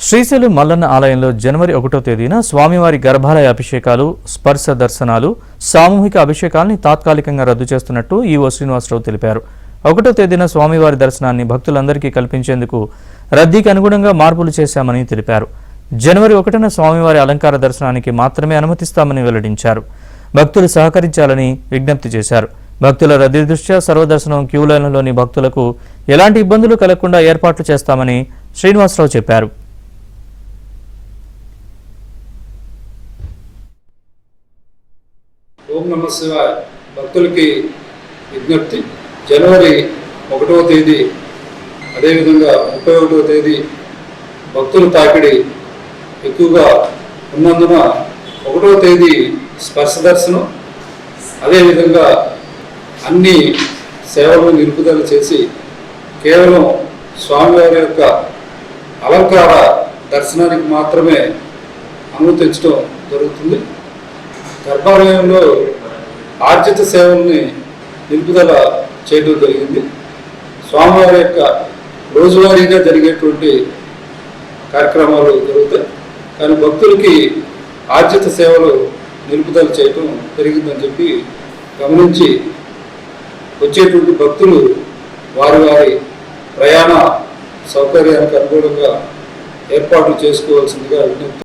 శ్రీశైలం మల్లన్న ఆలయంలో జనవరి 1వ తేదీన స్వామివారి గర్భాలయ అభిషేకాలు, స్పర్శ దర్శనాలు, సామూహిక అభిషేకాల్ని తాత్కాలికంగా రద్దు చేస్తున్నట్టు ఈవో శ్రీనివాసరావు తెలిపారు. 1వ తేదీన స్వామివారి దర్శనాన్ని భక్తులందరికీ కల్పించేందుకు రద్దీకి అనుగుణంగా మార్పులు చేశామని తెలిపారు. జనవరి 1న స్వామివారి అలంకార దర్శనానికి మాత్రమే అనుమతిస్తామని వెల్లడించారు. భక్తులు సహకరించాలని విజ్ఞప్తి చేశారు. భక్తుల రద్దీ దృష్ట్యా సర్వదర్శనం క్యూ లైన్లలోని భక్తులకు ఎలాంటి ఇబ్బందులు కలగకుండా ఏర్పాట్లు చేస్తామని శ్రీనివాసరావు చెప్పారు. ఓం నమ శివాయ. భక్తులకి విజ్ఞప్తి, జనవరి 1వ తేదీ అదేవిధంగా 31వ తేదీ భక్తుల తాకిడి ఎక్కువగా ఉన్నందున 1వ తేదీ స్పర్శ దర్శనం, అదేవిధంగా అన్ని సేవలు నిలుపుదల చేసి కేవలం స్వామివారి యొక్క అలంకార దర్శనానికి మాత్రమే అనుమతించడం జరుగుతుంది. గర్భాలయంలో ఆర్జిత సేవల్ని నిలుపుదల చేయడం జరిగింది. స్వామివారి యొక్క రోజువారీగా జరిగేటువంటి కార్యక్రమాలు జరుగుతాయి, కానీ భక్తులకి ఆర్జిత సేవలు నిలుపుదల చేయడం జరిగిందని చెప్పి గమనించి వచ్చేటువంటి భక్తులు వారి వారి ప్రయాణ సౌకర్యానికి అనుగుణంగా ఏర్పాట్లు చేసుకోవాల్సిందిగా విజ్ఞప్తి.